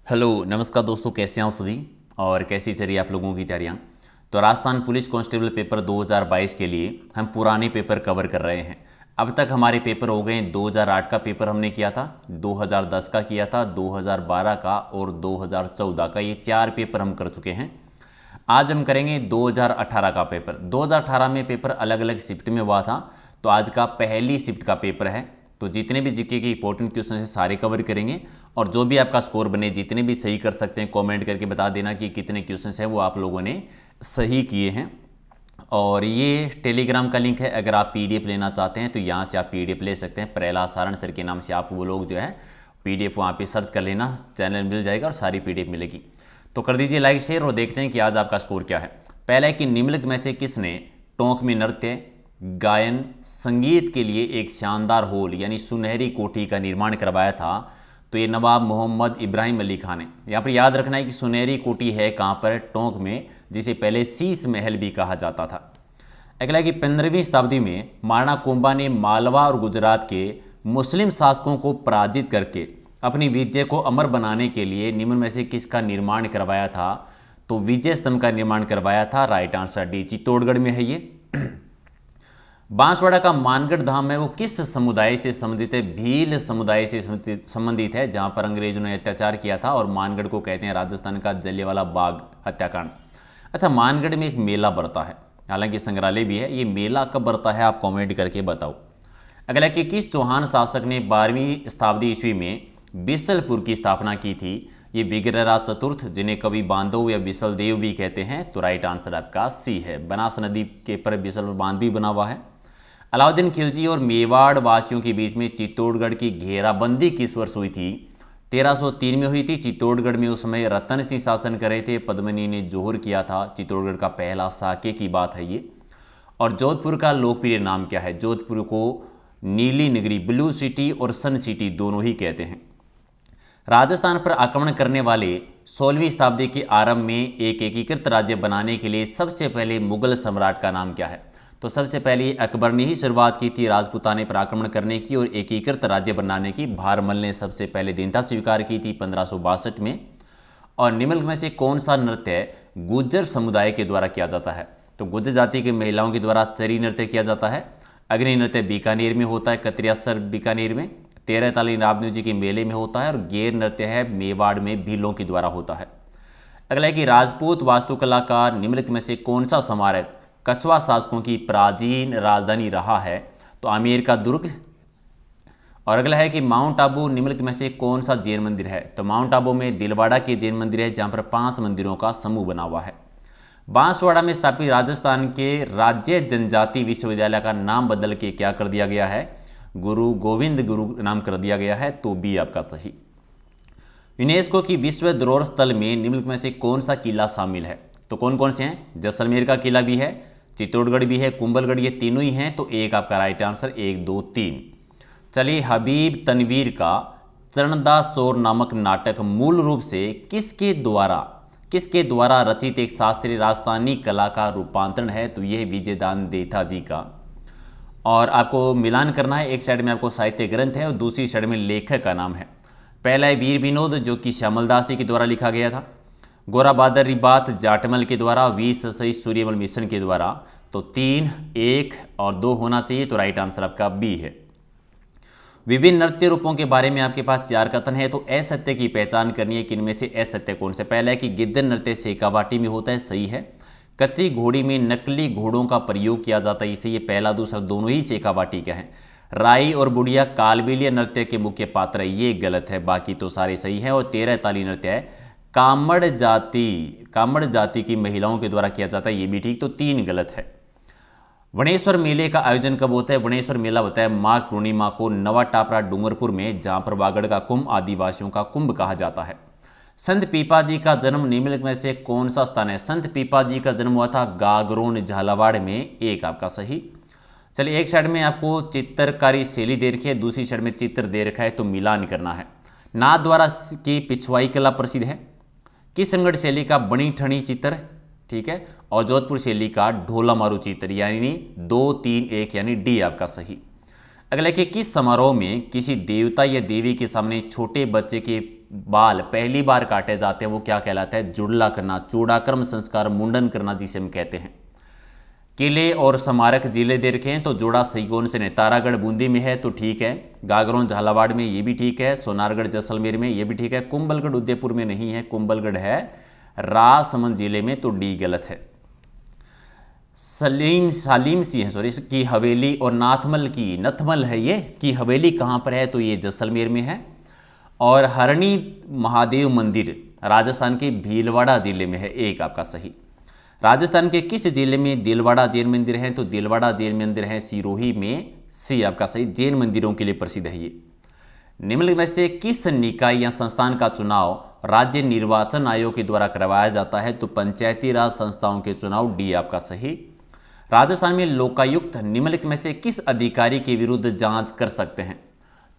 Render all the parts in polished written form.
Hello नमस्कार दोस्तों, कैसे हैं आप सभी और कैसी चल रही है आप लोगों की तैयारियां। तो राजस्थान पुलिस कांस्टेबल पेपर 2022 के लिए हम पुराने पेपर कवर कर रहे हैं। अब तक हमारे पेपर हो गए 2008 का पेपर हमने किया था, 2010 का किया था, 2012 का और 2014 का। ये 4 पेपर हम कर चुके हैं। आज हम करेंगे 2018 का पेपर। 2018 में पेपर अलग अलग शिफ्ट में हुआ था, तो आज का पहली शिफ्ट का पेपर है। तो जितने भी जीके के इंपॉर्टेंट क्वेश्चन है सारे कवर करेंगे और जो भी आपका स्कोर बने, जितने भी सही कर सकते हैं कमेंट करके बता देना कि कितने क्वेश्चन हैं वो आप लोगों ने सही किए हैं। और ये टेलीग्राम का लिंक है, अगर आप पीडीएफ लेना चाहते हैं तो यहाँ से आप पीडीएफ ले सकते हैं। प्रहलाद सारण सर के नाम से आप वो लोग जो है पीडीएफ वहाँ पे सर्च कर लेना, चैनल मिल जाएगा और सारी पीडीएफ मिलेगी। तो कर दीजिए लाइक शेयर और देखते हैं कि आज आपका स्कोर क्या है। पहला है कि निम्नलिखित में से किसने टोंक में नृत्य, गायन, संगीत के लिए एक शानदार हॉल यानी सुनहरी कोठी का निर्माण करवाया था। तो ये नवाब मोहम्मद इब्राहिम अली खान है। यहाँ पर याद रखना है कि सुनहरी कोठी है कहाँ पर, टोंक में, जिसे पहले शीश महल भी कहा जाता था। अगला है कि 15वीं शताब्दी में महाराणा कुंभा ने मालवा और गुजरात के मुस्लिम शासकों को पराजित करके अपनी विजय को अमर बनाने के लिए निम्न में से किसका निर्माण करवाया था। तो विजय स्तंभ का निर्माण करवाया था। राइट आंसर डी, चित्तौड़गढ़ में है ये। बांसवाड़ा का मानगढ़ धाम है वो किस समुदाय से संबंधित है। भील समुदाय से संबंधित है, जहां पर अंग्रेजों ने अत्याचार किया था। और मानगढ़ को कहते हैं राजस्थान का जलियांवाला बाग हत्याकांड। अच्छा, मानगढ़ में एक मेला बढ़ता है, हालांकि संग्रहालय भी है। ये मेला कब बढ़ता है आप कमेंट करके बताओ। अगला कि किस चौहान शासक ने 12वीं शताब्दी ईस्वी में बिसलपुर की स्थापना की थी। ये विग्रहराज चतुर्थ, जिन्हें कवि बांधव या बिसल देव भी कहते हैं। तो राइट आंसर आपका सी है। बनास नदी के पर बिसलपुर बांध भी बना हुआ है। अलाउद्दीन खिलजी और मेवाड़ वासियों के बीच में चित्तौड़गढ़ की घेराबंदी किस वर्ष हुई थी। 1303 में हुई थी। चित्तौड़गढ़ में उस समय रतन सिंह शासन कर रहे थे, पद्मिनी ने जोहर किया था। चित्तौड़गढ़ का पहला साके की बात है ये। और जोधपुर का लोकप्रिय नाम क्या है। जोधपुर को नीली नगरी, ब्लू सिटी और सन सिटी दोनों ही कहते हैं। राजस्थान पर आक्रमण करने वाले 16वीं शताब्दी के आरंभ में एक एकीकृत राज्य बनाने के लिए सबसे पहले मुगल सम्राट का नाम क्या है। तो सबसे पहले अकबर ने ही शुरुआत की थी राजपूताने पर आक्रमण करने की और एकीकृत राज्य बनाने की। भारमल ने सबसे पहले दीनता स्वीकार की थी 1562 में। और निम्नलिखित में से कौन सा नृत्य गुज्जर समुदाय के द्वारा किया जाता है। तो गुज्जर जाति की महिलाओं के द्वारा चरी नृत्य किया जाता है। अग्नि नृत्य बीकानेर में होता है, कतरियासर बीकानेर में। 13 ताली रामदेव जी के मेले में होता है। और गेर नृत्य है मेवाड़ में भीलों के द्वारा होता है। अगला है कि राजपूत वास्तुकला का निम्नलिखित में से कौन सा स्मारक कछवा शासकों की प्राचीन राजधानी रहा है। तो आमेर का दुर्ग। और अगला है कि माउंट आबू निम्नलिखित में से कौन सा जैन मंदिर है। तो माउंट आबू में दिलवाड़ा के जैन मंदिर है, जहां पर 5 मंदिरों का समूह बना हुआ है। बांसवाड़ा में स्थापित राजस्थान के राज्य जनजाति विश्वविद्यालय का नाम बदल के क्या कर दिया गया है। गुरु गोविंद गुरु नाम कर दिया गया है। तो बी आपका सही। यूनेस्को की विश्व धरोहर स्थल में निम्नलिखित में से कौन सा किला शामिल है। तो कौन कौन से हैं। जैसलमेर का किला भी है, चित्तौड़गढ़ भी है, कुंभलगढ़, ये तीनों ही हैं। तो एक आपका राइट आंसर, 1 2 3। चलिए, हबीब तनवीर का चरणदास चोर नामक नाटक मूल रूप से किसके द्वारा रचित एक शास्त्रीय राजस्थानी कला का रूपांतरण है। तो यह विजयदान देथा जी का। और आपको मिलान करना है, एक साइड में आपको साहित्य ग्रंथ है और दूसरी साइड में लेखक का नाम है। पहला है वीर विनोद, जो कि श्यामलदास जी के द्वारा लिखा गया था। गोरा बहादुर रिबात जाटमल के द्वारा, वी सई सूर्यमल मिश्रण के द्वारा। तो 3, 1 और 2 होना चाहिए। तो राइट आंसर आपका बी है। विभिन्न नृत्य रूपों के बारे में आपके पास 4 कथन है। तो असत्य की पहचान करनी है कि इनमें से असत्य कौन से। पहला है कि गिद्ध नृत्य सेकावाटी में होता है, सही है। कच्ची घोड़ी में नकली घोड़ों का प्रयोग किया जाता है, इसे ये पहला दूसरा दोनों ही सेकावाटी का है। राई और बुढ़िया कालबेलिया नृत्य के मुख्य पात्र है, ये गलत है, बाकी तो सारे सही हैं। और 13 ताली नृत्य है कामड़ जाति की महिलाओं के द्वारा किया जाता है, ये भी ठीक। तो 3 गलत है। वनेश्वर मेले का आयोजन कब होता है। वनेश्वर मेला होता है माघ पूर्णिमा को नवा टापरा डूंगरपुर में, जहां पर वागड़ का कुंभ आदिवासियों का कुंभ कहा जाता है। संत पीपा जी का जन्म निम्नलिखित में से कौन सा स्थान है। संत पीपा जी का जन्म हुआ था गागरोन झालावाड़ में, एक आपका सही। चलिए, एक साइड में आपको चित्रकारी शैली दे रखी है, दूसरी साइड में चित्र दे रखा है, तो मिलान करना है। नाथ द्वारा की पिछवाई कला प्रसिद्ध है। किशनगढ़ शैली का बनी ठनी चित्र, ठीक है। और जोधपुर शैली का ढोला मारू चित्र, यानी 2 3 1, यानी डी आपका सही। अगला कि किस समारोह में किसी देवता या देवी के सामने छोटे बच्चे के बाल पहली बार काटे जाते हैं वो क्या कहलाता है? जुड़ला करना, चूड़ाक्रम संस्कार, मुंडन करना जिसे हम कहते हैं। किले और स्मारक जिले दे रखे हैं, तो जोड़ा सही कौन से ने? तारागढ़ बूंदी में है तो ठीक है, गागरोन झालावाड़ में ये भी ठीक है, सोनारगढ़ जैसलमेर में ये भी ठीक है, कुंभलगढ़ उदयपुर में नहीं है, कुंभलगढ़ है राजसमंद जिले में, तो डी गलत है। सालीम सिंह की हवेली और नाथमल की नथमल है ये की हवेली कहाँ पर है? तो ये जैसलमेर में है। और हरणी महादेव मंदिर राजस्थान के भीलवाड़ा जिले में है, एक आपका सही। राजस्थान के किस जिले में दिलवाड़ा जैन मंदिर है? तो दिलवाड़ा जैन मंदिर है सिरोही में, सी आपका सही। जैन मंदिरों के लिए प्रसिद्ध है ये। निम्नलिखित में से किस निकाय या संस्थान का चुनाव राज्य निर्वाचन आयोग के द्वारा करवाया जाता है? तो पंचायती राज संस्थाओं के चुनाव, डी आपका सही। राजस्थान में लोकायुक्त निम्नलिखित में से किस अधिकारी के विरुद्ध जांच कर सकते हैं?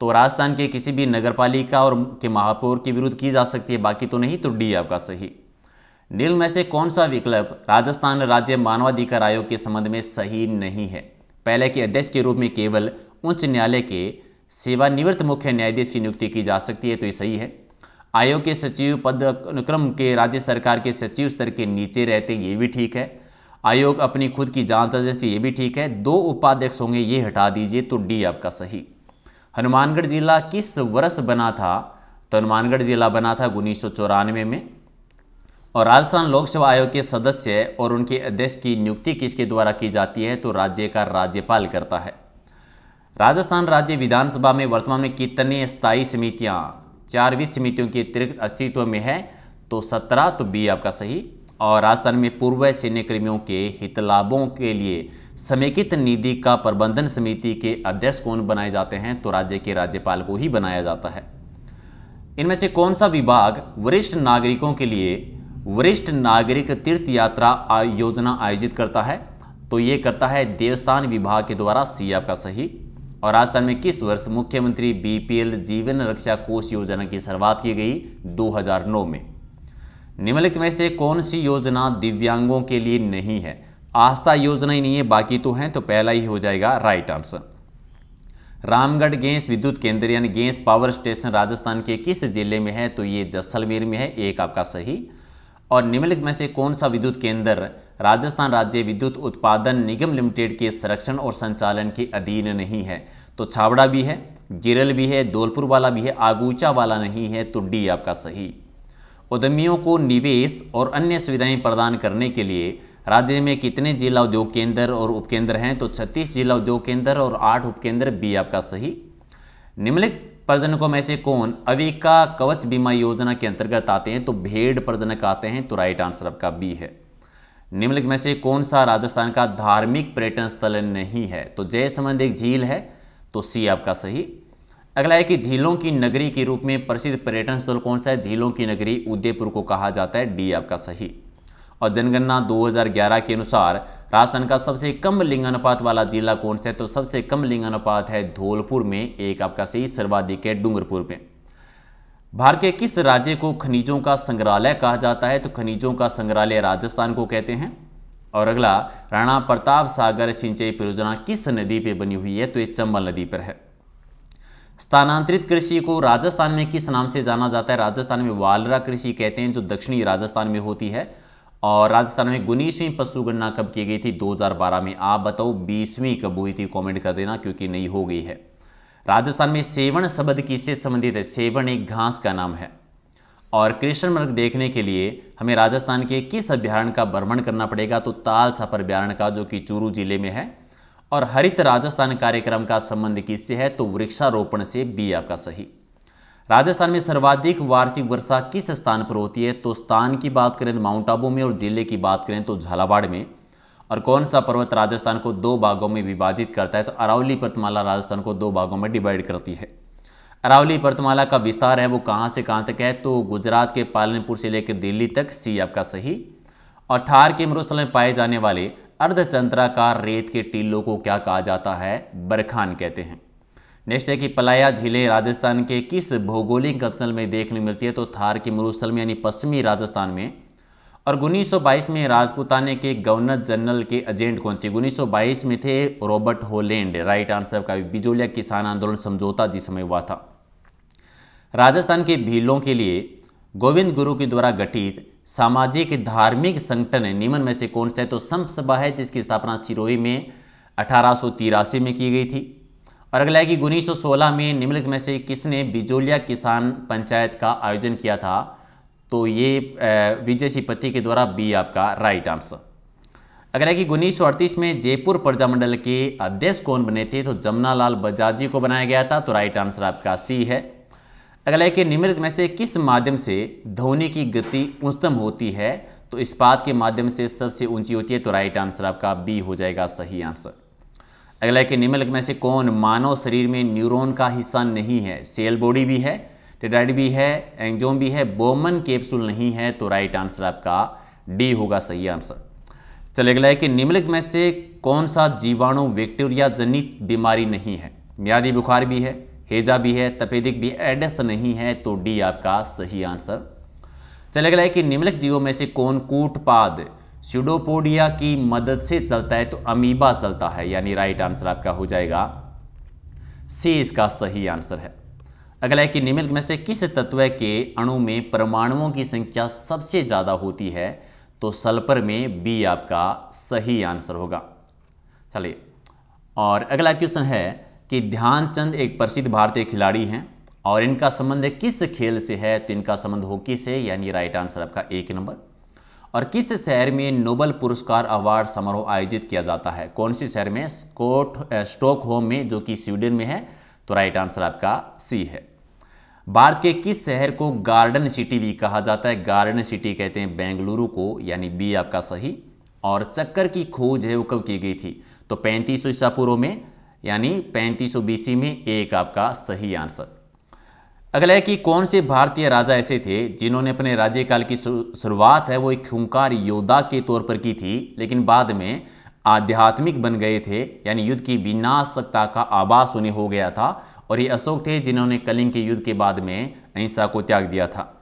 तो राजस्थान के किसी भी नगरपालिका और के महापौर के विरुद्ध की जा सकती है, बाकी तो नहीं, तो डी आपका सही। निम्न में से कौन सा विकल्प राजस्थान राज्य मानवाधिकार आयोग के संबंध में सही नहीं है? पहले के अध्यक्ष के रूप में केवल उच्च न्यायालय के सेवानिवृत्त मुख्य न्यायाधीश की नियुक्ति की जा सकती है, तो ये सही है। आयोग के सचिव पद अनुक्रम के राज्य सरकार के सचिव स्तर के नीचे रहते हैं, ये भी ठीक है। आयोग अपनी खुद की जांच एजेंसी, ये भी ठीक है। 2 उपाध्यक्ष होंगे, ये हटा दीजिए, तो डी आपका सही। हनुमानगढ़ जिला किस वर्ष बना था? तो हनुमानगढ़ जिला बना था 1994 में। और राजस्थान लोकसेवा आयोग के सदस्य और उनके अध्यक्ष की नियुक्ति किसके द्वारा की जाती है? तो राज्य का राज्यपाल करता है। राजस्थान राज्य विधानसभा में वर्तमान में कितने स्थायी समितियां 4 समितियों के अतिरिक्त अस्तित्व में है? तो 17, तो बी आपका सही। और राजस्थान में पूर्व सैन्य कर्मियों के हित लाभों के लिए समेकित निधि का प्रबंधन समिति के अध्यक्ष कौन बनाए जाते हैं? तो राज्य के राज्यपाल को ही बनाया जाता है। इनमें से कौन सा विभाग वरिष्ठ नागरिकों के लिए वरिष्ठ नागरिक तीर्थ यात्रा योजना आयोजित करता है? तो ये करता है देवस्थान विभाग के द्वारा, सी आपका सही। और राजस्थान में किस वर्ष मुख्यमंत्री बीपीएल जीवन रक्षा कोष योजना की शुरुआत की गई? 2009 में। निम्नलिखित में से कौन सी योजना दिव्यांगों के लिए नहीं है? आस्था योजना ही नहीं है, बाकी तो हैं, तो पहला ही हो जाएगा राइट आंसर। रामगढ़ गैस विद्युत केंद्र यानी गैस पावर स्टेशन राजस्थान के किस जिले में है? तो ये जैसलमेर में है, एक आपका सही। और निम्नलिखित में से कौन सा विद्युत केंद्र राजस्थान राज्य विद्युत उत्पादन निगम लिमिटेड के संरक्षण और संचालन के अधीन नहीं है? तो छाबड़ा भी है, गिरल भी है, धौलपुर वाला भी है, आगूचा वाला नहीं है, तो डी आपका सही। उद्यमियों को निवेश और अन्य सुविधाएं प्रदान करने के लिए राज्य में कितने जिला उद्योग केंद्र और उपकेंद्र हैं? तो 36 जिला उद्योग केंद्र और 8 उपकेंद्र, बी आपका सही। निम्नलिखित प्रजनकों में से कौन अविका कवच बीमा योजना के अंतर्गत आते हैं? तो भेड़ प्रजनक आते हैं, तो राइट आंसर आपका बी है। निम्नलिखित में से कौन सा राजस्थान का धार्मिक पर्यटन स्थल नहीं है? तो जयसमंद एक झील है, तो सी आपका सही। अगला है कि झीलों की नगरी के रूप में प्रसिद्ध पर्यटन स्थल कौन सा है? झीलों की नगरी उदयपुर को कहा जाता है, डी आपका सही। और जनगणना 2011 के अनुसार राजस्थान का सबसे कम लिंगानुपात वाला जिला कौन सा है? तो सबसे कम लिंगानुपात है धौलपुर में, एक आपका सही। सर्वाधिक है डूंगरपुर में। भारत के किस राज्य को खनिजों का संग्रहालय कहा जाता है? तो खनिजों का संग्रहालय राजस्थान को कहते हैं। और अगला, राणा प्रताप सागर सिंचाई परियोजना किस नदी पे बनी हुई है? तो ये चंबल नदी पर है। स्थानांतरित कृषि को राजस्थान में किस नाम से जाना जाता है? राजस्थान में वालरा कृषि कहते हैं, जो दक्षिणी राजस्थान में होती है। और राजस्थान में 19वीं पशु गणना कब की गई थी? 2012 में। आप बताओ 20वीं कब हुई थी? कमेंट कर देना, क्योंकि नहीं हो गई है। राजस्थान में सेवण शब्द किससे संबंधित है? सेवण एक घास का नाम है। और कृष्ण मृग देखने के लिए हमें राजस्थान के किस अभ्यारण्य का भ्रमण करना पड़ेगा? तो ताल छापर अभ्यारण्य का, जो कि चूरू जिले में है। और हरित राजस्थान कार्यक्रम का संबंध किससे है? तो वृक्षारोपण से, बी आपका सही। राजस्थान में सर्वाधिक वार्षिक वर्षा किस स्थान पर होती है? तो स्थान की बात करें तो माउंट आबू में, और जिले की बात करें तो झालावाड़ में। और कौन सा पर्वत राजस्थान को 2 भागों में विभाजित करता है? तो अरावली पर्वतमाला राजस्थान को 2 भागों में डिवाइड करती है। अरावली पर्वतमाला का विस्तार है वो कहाँ से कहाँ तक है? तो गुजरात के पालनपुर से लेकर दिल्ली तक, सी आपका सही। और थार के मरुस्थल में पाए जाने वाले अर्धचंद्राकार रेत के टीलों को क्या कहा जाता है? बरखान कहते हैं। नेक्स्ट है कि पलाया झीलें राजस्थान के किस भौगोलिक अंचल में देखने मिलती है? तो थार के मरुस्थल में, यानी पश्चिमी राजस्थान में। और 1922 में राजपूताने के गवर्नर जनरल के एजेंट कौन थे? 1922 में थे रॉबर्ट होलैंड, राइट आंसर का। बिजोलिया किसान आंदोलन समझौता जिस समय हुआ था। राजस्थान के भीलों के लिए गोविंद गुरु के द्वारा गठित सामाजिक धार्मिक संगठन निम्न में से कौन सा है? तो संत सभा है, जिसकी स्थापना सिरोही में 1883 में की गई थी। और अगला है कि 1916 में निम्नलिखित में से किसने बिजोलिया किसान पंचायत का आयोजन किया था? तो ये विजय सिपत्ति के द्वारा बी आपका राइट आंसर। अगला है कि 1938 में जयपुर प्रजामंडल के अध्यक्ष कौन बने थे? तो जमनालाल बजाज को बनाया गया था, तो राइट आंसर आपका सी है। अगला है कि निम्नलिखित में से किस माध्यम से ध्वनि की गति उच्चतम होती है? तो इस्पात के माध्यम से सबसे ऊंची होती है, तो राइट आंसर आपका बी हो जाएगा सही आंसर। अगला है कि निम्नलिखित में से कौन मानव शरीर में न्यूरॉन का हिस्सा नहीं है? सेल बॉडी भी है, टेट्राइड भी है, एंजाइम भी है, बोमन कैप्सूल नहीं है, तो राइट आंसर आपका डी होगा सही आंसर। चलिए अगला है कि निम्नलिखित में से कौन सा जीवाणु बैक्टीरिया जनित बीमारी नहीं है? म्यादी बुखार भी है, हेजा भी है, तपेदिक भी, एडेस नहीं है, तो डी आपका सही आंसर। चलिए अगला है कि निम्नलिखित जीवों में से कौन कूटपाद स्यूडोपोडिया की मदद से चलता है? तो अमीबा चलता है, यानी राइट आंसर आपका हो जाएगा सी, इसका सही आंसर है। अगला है कि निम्नलिखित में से किस तत्व के अणु में परमाणुओं की संख्या सबसे ज्यादा होती है? तो सल्फर में बी आपका सही आंसर होगा। चलिए, और अगला क्वेश्चन है कि ध्यानचंद एक प्रसिद्ध भारतीय खिलाड़ी हैं और इनका संबंध किस खेल से है? तो इनका संबंध हॉकी से, यानी राइट आंसर आपका 1 नंबर। और किस शहर में नोबेल पुरस्कार अवार्ड समारोह आयोजित किया जाता है? कौन सी शहर में? स्टॉकहोम में, जो कि स्वीडन में है, तो राइट आंसर आपका सी है। भारत के किस शहर को गार्डन सिटी भी कहा जाता है? गार्डन सिटी कहते हैं बेंगलुरु को, यानी बी आपका सही। और चक्कर की खोज है वो कब की गई थी? तो 3500 ईसा पूर्व में, यानी 3500 BC में, एक आपका सही आंसर। अगला है कि कौन से भारतीय राजा ऐसे थे जिन्होंने अपने राज्यकाल की शुरुआत है वो एक खूंखार योद्धा के तौर पर की थी, लेकिन बाद में आध्यात्मिक बन गए थे, यानी युद्ध की विनाशकता का आभास उन्हें हो गया था। और ये अशोक थे जिन्होंने कलिंग के युद्ध के बाद में हिंसा को त्याग दिया था,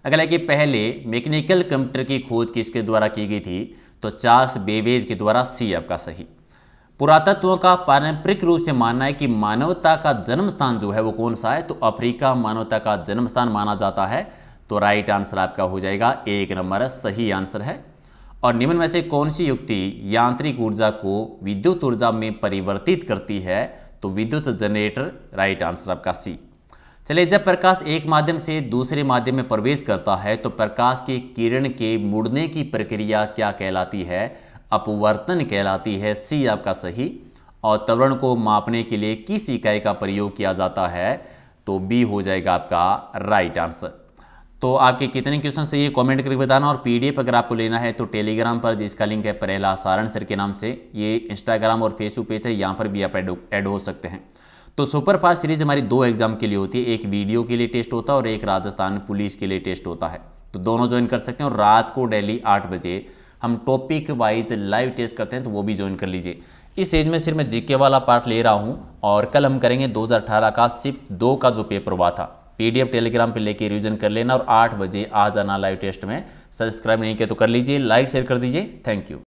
अगला है कि पहले मैकेनिकल कंप्यूटर की खोज किसके द्वारा की गई थी? तो चार्ल्स बेबेज के द्वारा, सी आपका सही। पुरातत्वों का पारंपरिक रूप से मानना है कि मानवता का जन्म स्थान जो है वो कौन सा है? तो अफ्रीका मानवता का जन्म स्थान माना जाता है, तो राइट आंसर आपका हो जाएगा 1 नंबर, सही आंसर है। और निम्न में से कौन सी युक्ति यांत्रिक ऊर्जा को विद्युत ऊर्जा में परिवर्तित करती है? तो विद्युत जनरेटर, राइट आंसर आपका सी। चलिए, जब प्रकाश एक माध्यम से दूसरे माध्यम में प्रवेश करता है तो प्रकाश की किरण के मुड़ने की प्रक्रिया क्या कहलाती है? अपवर्तन कहलाती है, सी आपका सही। और त्वरण को मापने के लिए किस इकाई का प्रयोग किया जाता है? तो बी हो जाएगा आपका राइट आंसर। तो आपके कितने क्वेश्चन से ये कमेंट करके बताना। और पीडीएफ अगर आपको लेना है तो टेलीग्राम पर, जिसका लिंक है परेला सारण सर के नाम से, ये इंस्टाग्राम और फेसबुक पेज है, यहाँ पर भी आप ऐड हो सकते हैं। तो सुपर फास्ट सीरीज हमारी 2 एग्जाम के लिए होती है, एक वीडियो के लिए टेस्ट होता है और एक राजस्थान पुलिस के लिए टेस्ट होता है। तो दोनों ज्वाइन कर सकते हैं। और रात को डेली 8 बजे हम टॉपिक वाइज लाइव टेस्ट करते हैं, तो वो भी ज्वाइन कर लीजिए। इस एज में सिर्फ मैं जीके वाला पार्ट ले रहा हूँ और कल हम करेंगे 2018 का शिफ्ट 2 का जो पेपर हुआ था। पीडीएफ टेलीग्राम पे लेके रिवीजन कर लेना और 8 बजे आ जाना लाइव टेस्ट में। सब्सक्राइब नहीं किया तो कर लीजिए, लाइक शेयर कर दीजिए। Thank you.